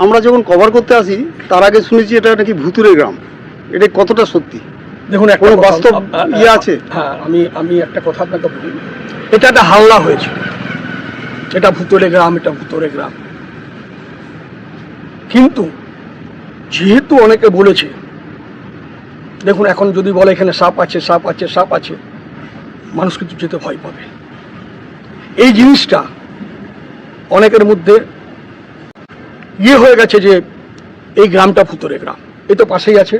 আমরা যখন কভার করতে আসি তার আগে শুনেছি এটা নাকি ভুতুরে গ্রাম, এটা কতটা সত্যি? দেখুন, কোনো বাস্তব ইয়ে আছে? হ্যাঁ, আমি একটা কথা আপনাকে বলি। এটা একটা হাল্লা হয়েছিল, এটা ভুতুরে গ্রাম, এটা ভুতুরে গ্রাম। কিন্তু যেহেতু অনেকে বলেছে, দেখুন এখন যদি বলে এখানে সাপ আছে, সাপ আছে, সাপ আছে, মানুষ কিন্তু যেতে ভয় পাবে। এই জিনিসটা অনেকের মধ্যে ইয়ে হয়ে গেছে যে এই গ্রামটা ভুতুরে গ্রাম। এই তো পাশেই আছে,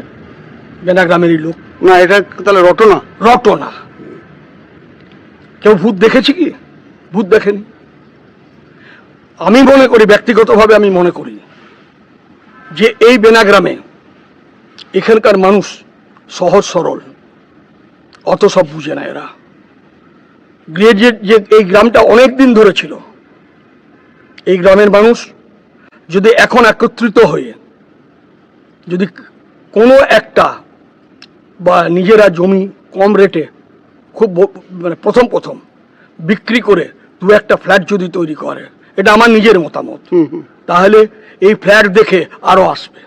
বেনা গ্রামেরই লোক। না, এটা তাহলে রটনা? রটনা। কেউ ভূত দেখেছে কি? ভূত দেখেনি। আমি মনে করি, ব্যক্তিগতভাবে আমি মনে করি যে এই বেনাগ্রামে এখানকার মানুষ সহজ সরল, অত সব বুঝে না এরা। যে এই গ্রামটা অনেক দিন ধরে ছিল, এই গ্রামের মানুষ যদি এখন একত্রিত হয়ে যদি কোনো একটা বা নিজেরা জমি কম রেটে খুব মানে প্রথম বিক্রি করে দু একটা ফ্ল্যাট যদি তৈরি করে, এটা আমার নিজের মতামত, তাহলে এই ফ্ল্যাট দেখে আরো আসবে।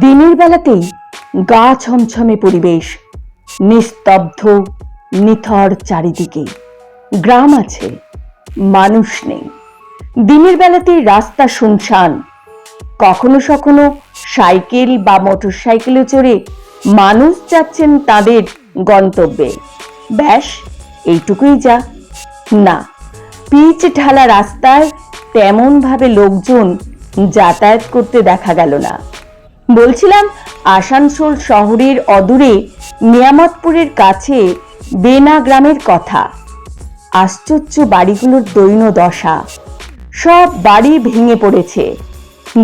দিনের বেলাতেই গা ছমছমে পরিবেশ, নিস্তব্ধ নিথর চারিদিকে। গ্রাম আছে, মানুষ নেই। দিনের বেলাতেই রাস্তা শুনশান। কখনো কখনো সাইকেল বা মোটর সাইকেলে চড়ে মানুষ যাচ্ছেন তাদের গন্তব্যে। ব্যাস এইটুকুই যা। না, পিচ ঢালা রাস্তায় তেমন ভাবে লোকজন যাতায়াত করতে দেখা গেল না। বলছিলাম, আসানসোল শহরের অদূরে নিয়ামতপুরের কাছে বেনা গ্রামের কথা। আশ্চর্য বাড়িগুলোর দৈন্য দশা। সব বাড়ি ভেঙে পড়েছে।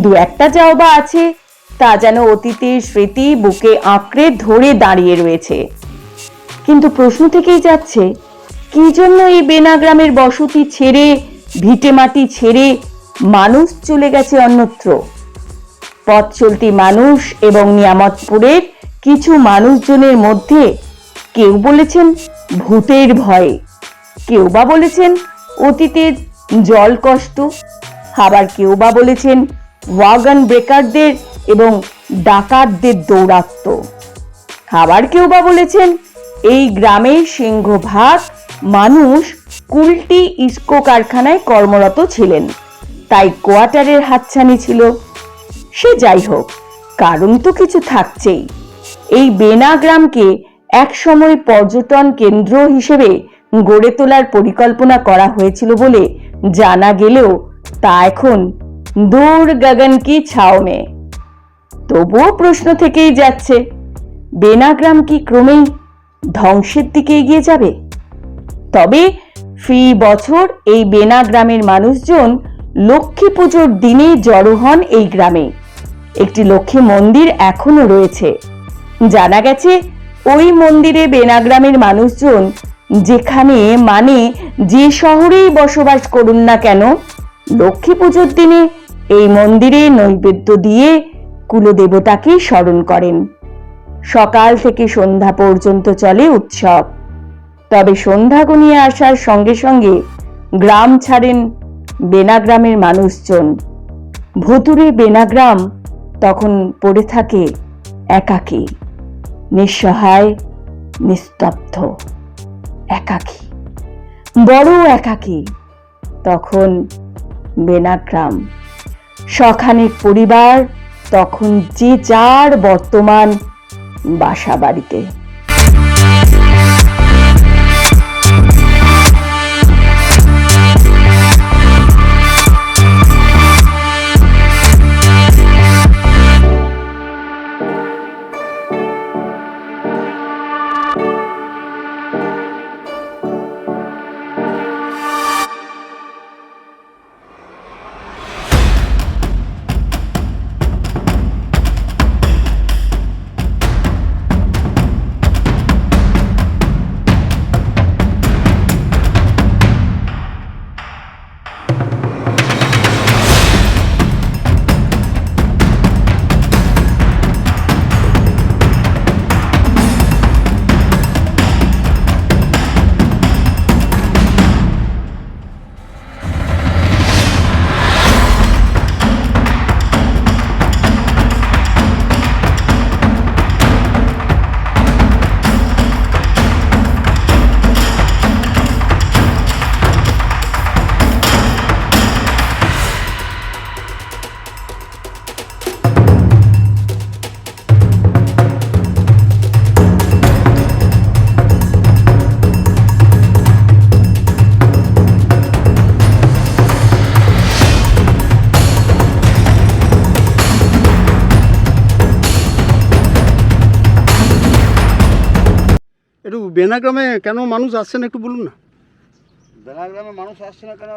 দু একটা যাও বা আছে, তা যেন অতীতের স্মৃতি বুকে আঁকড়ে ধরে দাঁড়িয়ে রয়েছে। কিন্তু প্রশ্ন থেকেই যাচ্ছে, কি জন্য এই বেনা গ্রামের বসতি ছেড়ে, ভিটে মাটি ছেড়ে মানুষ চলে গেছে অন্যত্র? পথ চলতি মানুষ এবং নিয়ামতপুরের কিছু মানুষজনের মধ্যে কেউ বলেছেন ভূতের ভয়ে, কেউ বা বলেছেন অতীতের জল কষ্ট, আবার কেউ বা বলেছেন ওয়াগন ব্রেকারদের এবং ডাকাতদের দৌরাত্ম্য, আবার কেউ বা বলেছেন এই গ্রামের সিংহভাগ মানুষ কুলটি ইস্কো কারখানায় কর্মরত ছিলেন, তাই কোয়ার্টারের হাতছানি ছিল। সে যাই হোক, কারণ তো কিছু থাকছেই। এই বেনা গ্রামকে একসময় পর্যটন কেন্দ্র হিসেবে গড়ে তোলার পরিকল্পনা করা হয়েছিল বলে জানা গেলেও তা এখন দূর গগন কি ছাও মে। তবুও প্রশ্ন থেকেই যাচ্ছে, বেনা গ্রাম কি ক্রমেই ধ্বংসের দিকে এগিয়ে যাবে? তবে ফি বছর এই বেনা গ্রামের মানুষজন লক্ষ্মী পুজোর দিনে জড়ো হন এই গ্রামে। একটি লক্ষ্মী মন্দির এখনো রয়েছে। জানা গেছে ওই মন্দিরে বেনা গ্রামের মানুষজন যেখানে মানে যে শহরেই বসবাস করুন না কেন, লক্ষ্মী পুজোর দিনে এই মন্দিরে নৈবেদ্য দিয়ে কুলদেবতাকে স্মরণ করেন। সকাল থেকে সন্ধ্যা পর্যন্ত চলে উৎসব। তবে সন্ধ্যা ঘনিয়ে আসার সঙ্গে সঙ্গে গ্রাম ছাড়েন বেনাগ্রামের মানুষজন। ভুতুড়ে বেনাগ্রাম তখন পড়ে থাকে একাকী, নিঃসহায়, নিস্তব্ধ, একাকী, বড় একাকী। তখন বেনাগ্রাম শখানেক পরিবার তখন যে যার বর্তমান বাসা বাড়িতে। একটু বেনাগ্রামে কেন মানুষ আসছেন একটু বলুন না। বেনাগ্রামে মানুষ আসছে না কেন?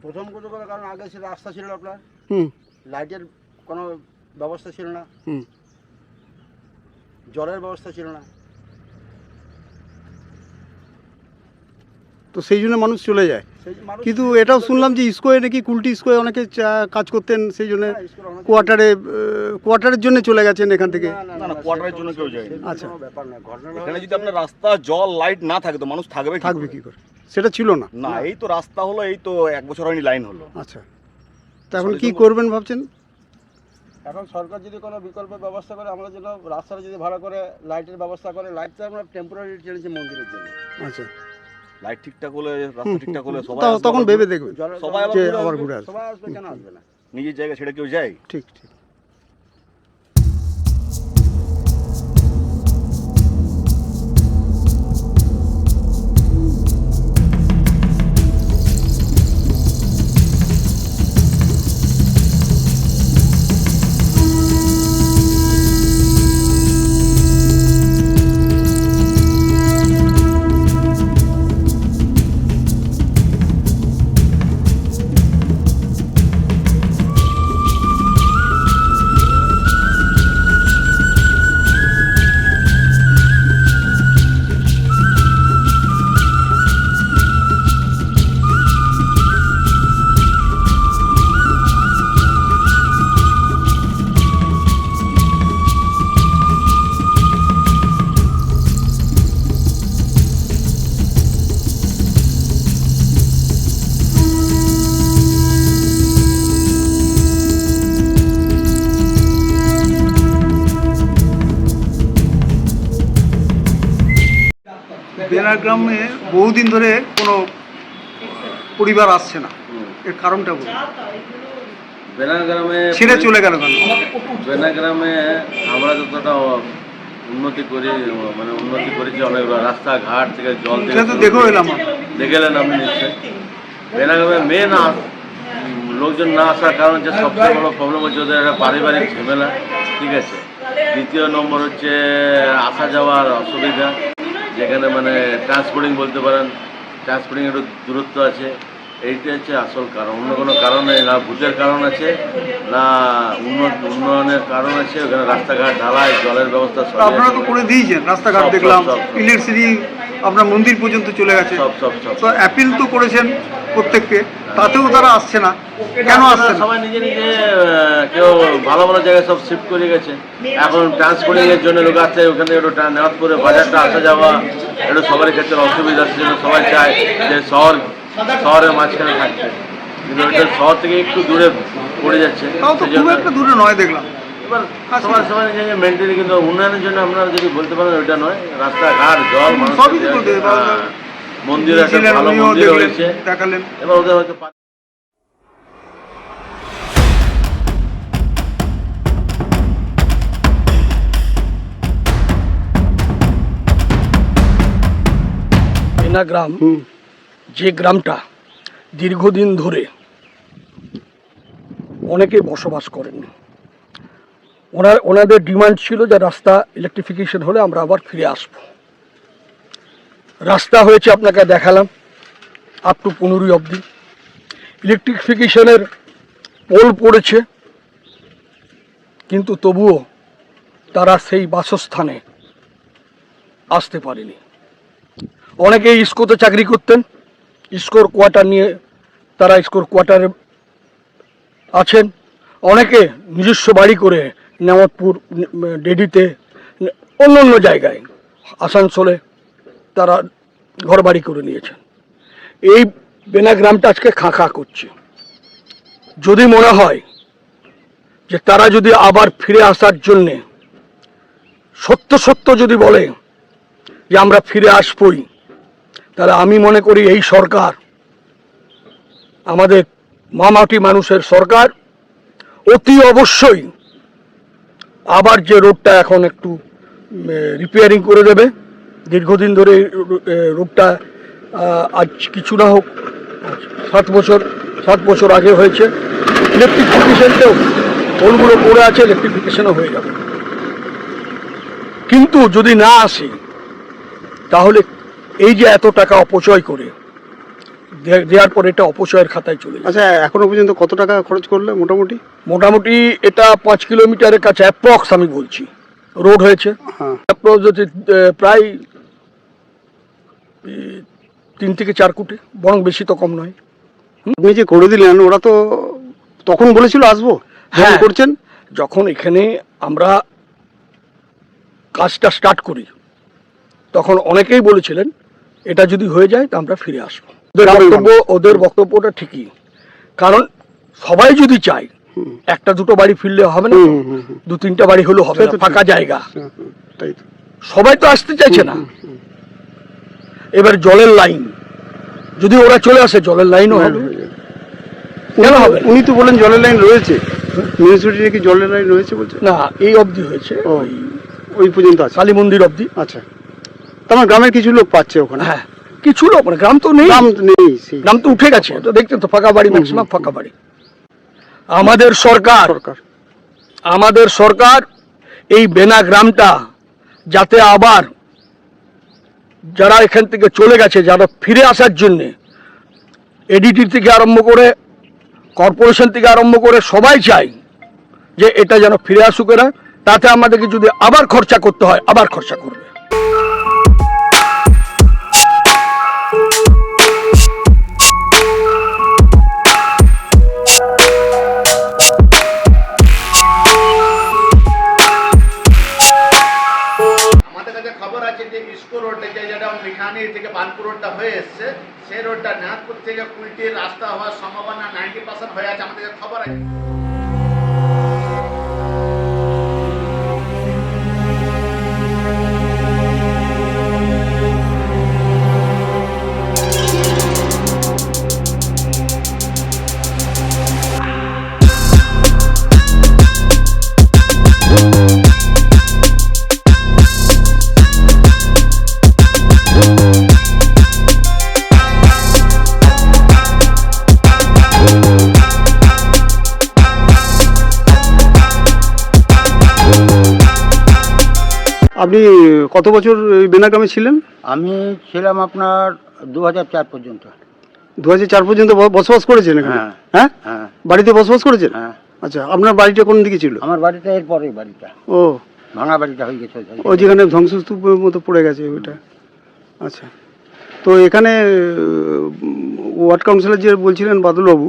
প্রথম কথা করে কারণ আগে ছিল রাস্তা ছিল আপনার, হুম লাইটের কোনো ব্যবস্থা ছিল না, হুম জলের ব্যবস্থা ছিল না। তো সেই জন্য মানুষ চলে যায়। সেই যে মানুষ কিন্তু এটাও শুনলাম যে স্কোয়ে নাকি কুলটি স্কোয়ে অনেকে কাজ করতেন, সেই জন্য কোয়ার্টারের জন্য চলে গেছেন এখান থেকে। না না, কোয়ার্টারের জন্য কেউ যায়নি। আচ্ছা। কোনো ব্যাপার না, ঘটনা এখানে যদি আপনার রাস্তা, জল, লাইট না থাকে তো মানুষ থাকবে থাকবে কি করে, সেটা ছিল না। না, এই তো রাস্তা হলো, এই তো 1 বছর হয়নি লাইন হলো। আচ্ছা, তা এখন কি করবেন ভাবছেন? এখন সরকার যদি কোনো বিকল্প ব্যবস্থা করে, আমরা যেন রাস্তাটা যদি ভালো করে লাইটের ব্যবস্থা করে, লাইটটা আমরা টেম্পোরারি টেনেছি মন্দিরের জন্য। আচ্ছা, লাইট ঠিকঠাক হলে, রাস্তা ঠিকঠাক হলে সবাই তখন ভেবে দেখবেন জলের সবাই যে আবার আবার ঘুরে আসবে। সবাই আসবে, কেন আসবে না? নিজের জায়গা ছেড়ে কেউ যায়? ঠিক ঠিক। বেনাগ্রামে বহুদিন ধরে কোনো পরিবার আসছে না, এর কারণটা বলুন। বেনাগ্রামে ছেড়ে চলে গেল কেন? বেনাগ্রামে আমরা যতটা উন্নতি করেছি অনেক রাস্তাঘাট থেকে জল থেকে সেটা তো দেখেও এলাম। দেখে এলেন আপনি নিশ্চয়ই। বেনাগ্রামে মেন লোকজন না আসার কারণ হচ্ছে সবচেয়ে বড় প্রবলেম হচ্ছে ওদের একটা পারিবারিক ঝামেলা, ঠিক আছে। দ্বিতীয় নম্বর হচ্ছে আসা যাওয়ার অসুবিধা, যেখানে মানে ট্রান্সপোর্টিং বলতে পারেন, ট্রান্সপোর্টিং একটু দূরত্ব আছে। এইটা হচ্ছে আসল কারণ, অন্য কোনো কারণ নেই। না ভূতের কারণ আছে, না উন্নয়নের কারণ আছে। ওখানে রাস্তাঘাট ঢালাই, জলের ব্যবস্থা সব আপনারা তো করে দিয়েছেন, রাস্তাঘাট দেখলাম, ইলেকট্রিসিটি আপনার মন্দির পর্যন্ত চলে গেছে। সব সব সব তো অ্যাপিল তো করেছেন, প্রত্যেককে, তাতেও তারা আসছে না, কেন আসছে না? সবাই নিজে নিজে কেউ ভালো ভালো জায়গায় সব শিফট করে গেছে। এখন ট্রান্সপোর্টিং এর জন্য লোক আসছে, ওখানে একটু নেওয়ার পরে বাজারটা আসা যাওয়া একটু সবার ক্ষেত্রে অসুবিধা, সেজন্য সবাই চায় যে শহরের মাঝখানে থাকতে, কিন্তু ওইটা শহর থেকে একটু দূরে পড়ে যাচ্ছে। তাও তো খুব একটা দূরে নয় দেখলাম। এবার সবাই নিজে মেনটেন, কিন্তু উন্নয়নের জন্য আপনারা যদি বলতে পারেন ওইটা নয়, রাস্তাঘাট, জল, মানুষ, সবই তো করতে হবে। মন্দির, একটা ছিলেন, ভালো উনিও মন্দির দেখলেন, হয়েছে, দেখালেন। এবার ওদের হয়তো বেনা গ্রাম, যে গ্রামটা দীর্ঘদিন ধরে অনেকে বসবাস করেন, ওনাদের ডিমান্ড ছিল যে রাস্তা ইলেকট্রিফিকেশন হলে আমরা আবার ফিরে আসব। রাস্তা হয়েছে, আপনাকে দেখালাম, আপ টু 15 অবধি ইলেকট্রিফিকেশনের পোল পড়েছে, কিন্তু তবুও তারা সেই বাসস্থানে আসতে পারেনি। অনেকে ইস্কোতে চাকরি করতেন, ইস্কোর কোয়ার্টার নিয়ে তারা ইস্কোর কোয়ার্টারে আছেন। অনেকে নিজস্ব বাড়ি করে নেওয়াতপুর, ডেডিতে, অন্য অন্য জায়গায়, আসানসোলে তারা ঘর বাড়ি করে নিয়েছেন। এই বেনা গ্রামটা আজকে খাঁ করছে। যদি মনে হয় যে তারা যদি আবার ফিরে আসার জন্যে সত্য যদি বলে যে আমরা ফিরে আসবই, তাহলে আমি মনে করি এই সরকার, আমাদের মামাটি মানুষের সরকার, অতি অবশ্যই আবার যে রোডটা এখন একটু রিপেয়ারিং করে দেবে। দীর্ঘদিন ধরে রোডটা আজ কিছু না হোক 7 বছর আগে হয়েছে। ইলেকট্রিফিকেশনটাও পোলগুলো পড়ে আছে, ইলেকট্রিফিকেশনও হয়ে যাবে। কিন্তু যদি না আসে, তাহলে এই যে এত টাকা অপচয় করে দেওয়ার পর এটা অপচয়ের খাতায় চলে যায়। আচ্ছা, এখনো পর্যন্ত কত টাকা খরচ করলে মোটামুটি? মোটামুটি এটা 5 কিলোমিটারের কাছে অ্যাপ্রক্স আমি বলছি রোড হয়েছে। হ্যাঁ, অ্যাপ্রক্স হচ্ছে প্রায় 3 থেকে 4 কোটি, বরং বেশি তো কম নয়। আপনি যে করে দিলেন, ওরা তো তখন বলেছিল আসবো, হ্যাঁ করছেন। যখন এখানে আমরা কাজটা স্টার্ট করি, তখন অনেকেই বলেছিলেন এটা যদি হয়ে যায় তা আমরা ফিরে আসবো। ওদের বক্তব্যটা ঠিকই, কারণ সবাই যদি চায়, একটা দুটো বাড়ি ফিরলে হবে না, 2-3টা বাড়ি হলেও হবে না, ফাঁকা জায়গা। তাই তো, সবাই তো আসতে চাইছে না। এবার জলের লাইন যদি ওরা চলে আসে, জলের লাইনও হবে। কেন হবে না? উনি তো বলেন জলের লাইন রয়েছে, মিউনিসিপ্যালিটি কি জলের লাইন রয়েছে বলছে? না, এই অবধি হয়েছে, ওই পর্যন্ত আছে, কালী মন্দির অবধি। আচ্ছা, আমার গ্রামের কিছু লোক পাচ্ছে ওখানে। হ্যাঁ, কিছু লোক, মানে গ্রাম তো নেই, গ্রাম নেই, গ্রাম তো উঠে গেছে। তো দেখতে তো ফাঁকা বাড়ি, ম্যাক্সিমাম ফাঁকা বাড়ি। আমাদের সরকার এই বেনা গ্রামটা যাতে আবার যারা এখান থেকে চলে গেছে, যারা ফিরে আসার জন্যে, এডিটি থেকে আরম্ভ করে, কর্পোরেশন থেকে আরম্ভ করে সবাই চাই যে এটা যেন ফিরে আসুক এরা। তাতে আমাদেরকে যদি আবার খরচা করতে হয়, আবার খরচা করবে। আমাদের কাছে খবর আছে যে ইস্কো রোডটা, যেটা মিঠানি থেকে বানপুর রোডটা হয়ে এসছে, সেই রোডটা নাথপুর থেকে কুলটির রাস্তা হওয়ার সম্ভাবনা 90% হয়ে আছে, আমাদের কাছে খবর আছে। আপনি কত বছর এই বেনাগ্রামে ছিলেন? আমি ছিলাম আপনার 2004 পর্যন্ত। 2004 পর্যন্ত বসবাস করেছেন এখানে? হ্যাঁ। হ্যাঁ, হ্যাঁ বাড়িতে বসবাস করেছেন? হ্যাঁ। আচ্ছা, আপনার বাড়িটা কোন দিকে ছিল? আমার বাড়িটা এরপরে বাড়িটা, ও ভাঙা বাড়িটা হয়ে গেছে ও যেখানে ধ্বংসস্তূপের মতো পড়ে গেছে ওইটা। আচ্ছা, তো এখানে ওয়ার্ড কাউন্সিলর যে বলছিলেন বাদলবাবু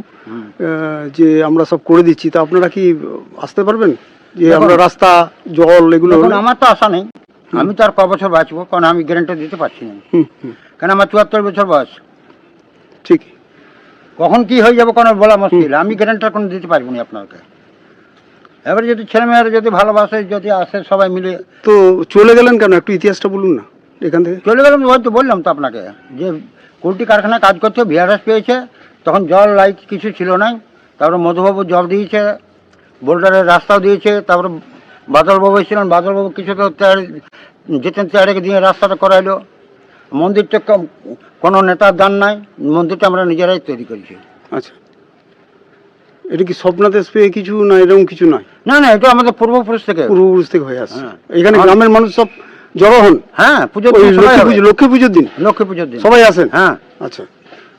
যে আমরা সব করে দিচ্ছি, তা আপনারা কি আসতে পারবেন যে আমরা রাস্তা জল এগুলো? দেখুন, আমার তো আশা নেই, আমি তো আর ক বছর বাঁচবো, কারণ আমি গ্যারান্টি দিতে পারছি না। কারণ আমার 74 বছর বয়স, ঠিক কখন কি হয়ে যাবে কোনো বলা মুশকিল, আমি গ্যারান্টি কোনো দিতে পারবো না আপনাকে। এবারে যদি ছেলেমেয়েরা যদি ভালোবাসে, যদি আসে সবাই মিলে। তো চলে গেলেন কেন, একটু ইতিহাসটা বলুন না এখান থেকে। চলে গেলাম, হয়তো বললাম তো আপনাকে যে কুলটি কারখানায় কাজ করতে ভিআরএস পেয়েছে, তখন জল লাইট কিছু ছিল না। তারপরে মধুবাবু জল দিয়েছে, বোল্ডারের রাস্তাও দিয়েছে। তারপরে বাদলবাবু এসেছিলেন, বাদলবাবু কিছু তো যেতেন চেয়ারে দিয়ে রাস্তাটা করাইলো। মন্দিরটা কোনো নেতার দান নাই, মন্দিরটা আমরা নিজেরাই তৈরি করেছি। আচ্ছা, এটা কি স্বপ্নাদেশ পেয়ে কিছু না, এরকম কিছু নয়? না না, এটা আমাদের পূর্বপুরুষ থেকে হয়ে আসছে। এখানে গ্রামের মানুষ সব জড়ো হন। হ্যাঁ, পুজোর ওই দিন সবাই হবে। লক্ষ্মী পুজোর দিন, লক্ষ্মী পুজোর দিন সবাই আসেন? হ্যাঁ। আচ্ছা,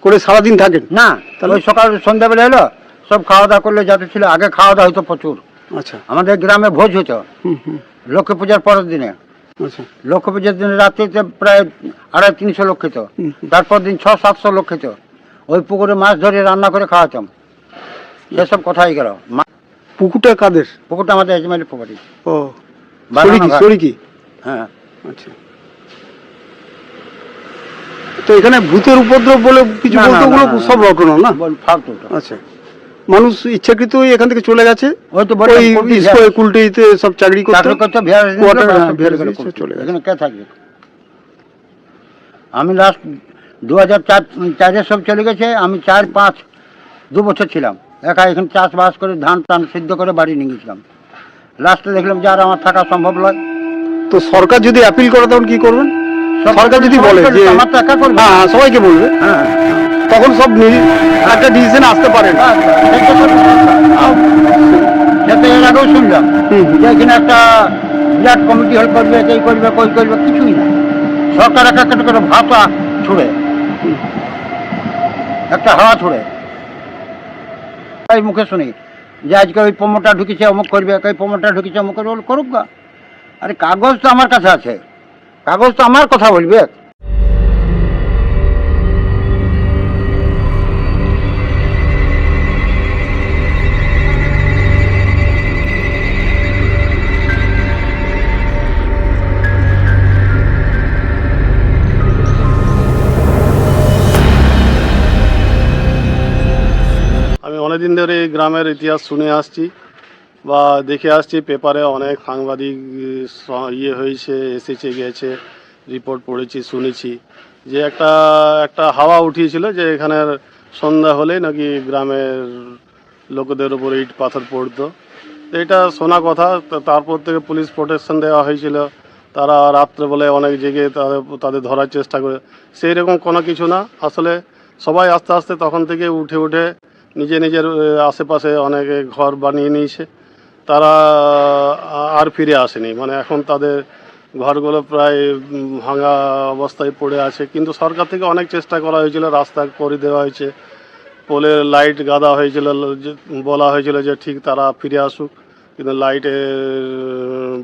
করে সারাদিন থাকেন? না, তাহলে ওই সকাল সন্ধ্যাবেলা এলো, সব খাওয়া দাওয়া করলে, যাতে ছিল আগে খাওয়া দাওয়া হতো প্রচুর। আচ্ছা, আমাদের গ্রামে ভোজ হতো লক্ষ্মী পূজার পরের দিনে। আচ্ছা, লক্ষ্মী পুজোর দিনে রাত্রিতে প্রায় 250-300 লোক খেত, তারপর দিন 600-700 লোক খেত। ওই পুকুরে মাছ ধরে রান্না করে খাওয়াতাম। সেসব কথাই গেল। পুকুরটা কাদের? পুকুরটা আমাদের এজমাইলের পুকুরি। ও, বানানো ঘর। সরি কি? হ্যাঁ। আচ্ছা, তো এখানে ভূতের উপদ্রব বলে কিছু না, বলতে, না, ওগুলো না, সব রটনা না? ফালতু। আচ্ছা, মানুষ ইচ্ছাকৃতই এখান থেকে চলে গেছে, ওই তো ওই কুলটিতে সব চাকরি করতে চলে গেছে। এখানে কে থাকবে? আমি লাস্ট 2004 সব চলে গেছে। আমি 4-5 2 বছর ছিলাম একা এখানে, চাষবাস করে ধান টান সিদ্ধ করে বাড়ি নিয়ে গেছিলাম। লাস্টে দেখলাম যে আর আমার থাকা সম্ভব নয়। তো সরকার যদি অ্যাপিল করে তখন কি করবেন? সরকার যদি বলে যে আমার তো একা করবে, হ্যাঁ সবাইকে বলবে, হ্যাঁ, তখন সব একটা ডিসিশন আসতে পারে। যাতে এর আগেও শুনলাম যে এখানে একটা বিরাট কমিটি হল করবে, এই করবে, কই করবে, কিছুই না। সরকার একটা করে ভাষা ছুড়ে, একটা হাওয়া ছুড়ে। তাই মুখে শুনি যে আজকে ওই প্রমোটার ঢুকেছে, অমুক করবে, ওই প্রমোটার ঢুকেছে, অমুক করবে, করুক গা। আরে কাগজ তো আমার কাছে আছে, কাগজ তো আমার কথা বলবে। আমি অনেকদিন ধরে এই গ্রামের ইতিহাস শুনে আসছি বা দেখে আসছি, পেপারে অনেক সাংবাদিক হয়েছে, এসেছে গেছে, রিপোর্ট পড়েছি, শুনেছি যে একটা হাওয়া উঠিয়েছিল যে এখানের সন্ধ্যা হলে নাকি গ্রামের লোকেদের উপরে ইট পাথর পড়তো। এটা শোনা কথা। তারপর থেকে পুলিশ প্রোটেকশন দেওয়া হয়েছিল, তারা রাত্রেবেলা অনেক জেগে তাদের ধরার চেষ্টা করে। সেই রকম কোনো কিছু না, আসলে সবাই আস্তে আস্তে তখন থেকে উঠে নিজের আশেপাশে অনেকে ঘর বানিয়ে নিয়েছে, তারা আর ফিরে আসেনি। মানে এখন তাদের ঘরগুলো প্রায় ভাঙা অবস্থায় পড়ে আছে। কিন্তু সরকার থেকে অনেক চেষ্টা করা হয়েছিল, রাস্তা করে দেওয়া হয়েছে, পোলের লাইট গাঁদা হয়েছিল, বলা হয়েছিল যে ঠিক তারা ফিরে আসুক, কিন্তু লাইটের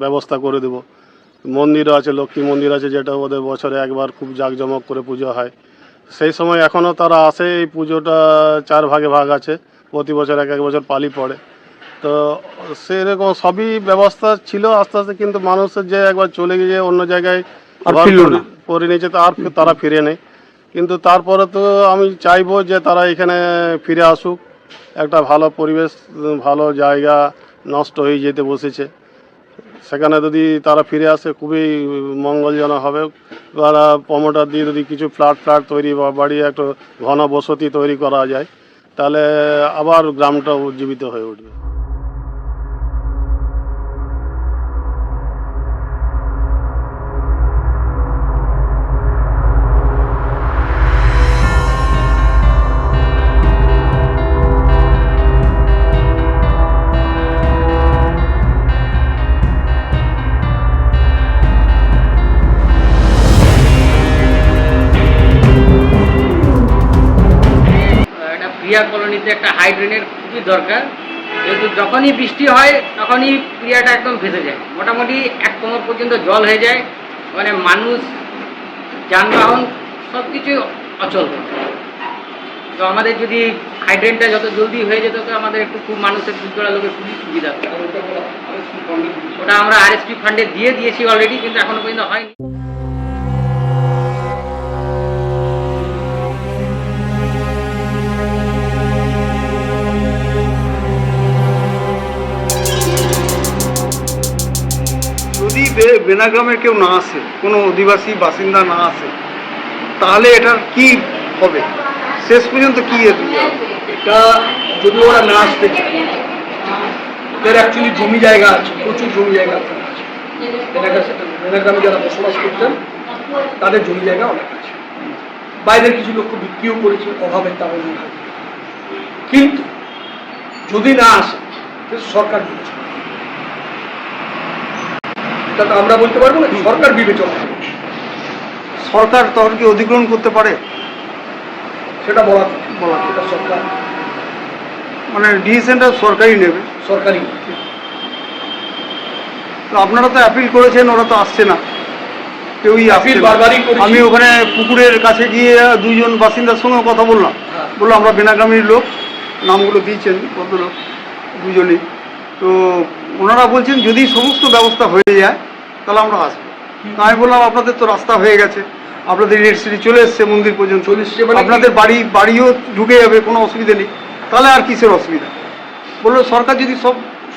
ব্যবস্থা করে দেব। মন্দিরও আছে, লক্ষ্মী মন্দির আছে, যেটা ওদের বছরে একবার খুব জাঁকজমক করে পুজো হয়। সেই সময় এখনও তারা আসে। এই পুজোটা 4 ভাগে ভাগ আছে, প্রতি বছর এক বছর পালি পড়ে। তো সেরকম সবই ব্যবস্থা ছিল আস্তে আস্তে, কিন্তু মানুষের যে একবার চলে গিয়ে অন্য জায়গায় করে নিয়েছে, আর তারা ফিরে নেই। কিন্তু তারপরে তো আমি চাইবো যে তারা এখানে ফিরে আসুক। একটা ভালো পরিবেশ, ভালো জায়গা নষ্ট হয়ে যেতে বসেছে, সেখানে যদি তারা ফিরে আসে খুবই মঙ্গলজনক হবে। তারা প্রমোটার দিয়ে যদি কিছু ফ্ল্যাট তৈরি বা বাড়ি একটা ঘন বসতি তৈরি করা যায়, তাহলে আবার গ্রামটা উজ্জীবিত হয়ে উঠবে। প্রিয়া কলোনিতে একটা হাইড্রেনের খুবই দরকার, যেহেতু যখনই বৃষ্টি হয় তখনই প্রিয়াটা একদম ভেসে যায়, মোটামুটি 1 কোমর পর্যন্ত জল হয়ে যায়। মানে মানুষ, যানবাহন সব কিছুই অচল। তো আমাদের যদি হাইড্রেনটা যত জলদি হয়ে যেত তো আমাদের একটু খুব মানুষের দুধগড়া লোকের খুবই সুবিধা হতো। ওটা আমরা আরএসপি ফান্ডে দিয়েছি অলরেডি, কিন্তু এখনো পর্যন্ত হয়নি। যদি বেনাগ্রামে কেউ না আসে, কোনো অধিবাসী বাসিন্দা না আসে, তাহলে এটার কি হবে? শেষ পর্যন্ত কি হবে? এটা যদি ওরা না আসতে চায়, ওদের অ্যাকচুয়ালি জমি জায়গা আছে, প্রচুর জমি জায়গা আছে। বেনাগ্রামে যারা বসবাস করতেন তাদের জমি জায়গা অনেক আছে, বাইরের কিছু লোক বিক্রিও করেছে অভাবের কারণে। কিন্তু যদি না আসে সরকার বিবেচনা, এটা তো আমরা বলতে পারবো না, সরকার বিবেচনা। সরকার তখন কি অধিগ্রহণ করতে পারে? সেটা বলা সেটা সরকার, মানে ডিসিশনটা সরকারই নেবে। সরকারি। তো আপনারা তো অ্যাপিল করেছেন, ওরা তো আসছে না, কেউই আসছে আপিল না। বারবারই করেছি। আমি ওখানে পুকুরের কাছে গিয়ে দুইজন বাসিন্দার সঙ্গে কথা বললাম, বললো আমরা বেনাগ্রামের লোক, নামগুলো দিয়েছেন ভদ্রলোক দুজনই। তো ওনারা বলছেন যদি সমস্ত ব্যবস্থা হয়ে যায় তাহলে আমরা আসবো। তো আমি বললাম আপনাদের তো রাস্তা হয়ে গেছে, আপনাদের ইলেকট্রিসিটি চলে এসছে মন্দির পর্যন্ত, চলে এসছে মানে আপনাদের বাড়িও ঢুকে যাবে, কোনো অসুবিধা নেই, তাহলে আর কিসের অসুবিধা? বললো সরকার যদি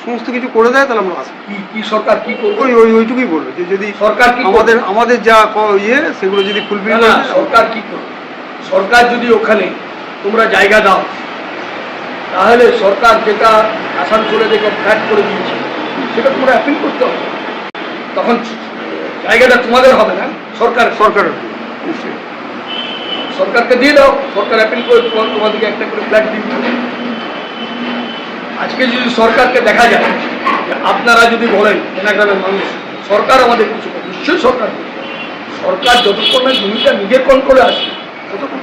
সমস্ত কিছু করে দেয় তাহলে আমরা আসবো। কি সরকার কি করবে? ওইটুকুই বললো যে যদি সরকার কি আমাদের যা সেগুলো যদি ফুলফিল না, সরকার কি করবে? সরকার যদি ওখানে তোমরা জায়গা দাও, তাহলে সরকার যেটা আসানসোলে দেখে ফ্ল্যাট করে দিয়েছে সেটা তোমরা অ্যাপিল করতে হবে। তখন জায়গাটা তোমাদের হবে না, সরকারের নিশ্চয়ই সরকারকে দিয়ে দাও, সরকার অ্যাপিল করে তোমাদেরকে একটা করে ফ্ল্যাট দিতে হবে। আজকে যদি সরকারকে দেখা যায় যে আপনারা যদি বলেন বেনাগ্রামের মানুষ সরকার আমাদের কিছু করে, নিশ্চয়ই সরকার যতক্ষণ না জমিটা নিজের কন্ট্রোলে আসে ততক্ষণ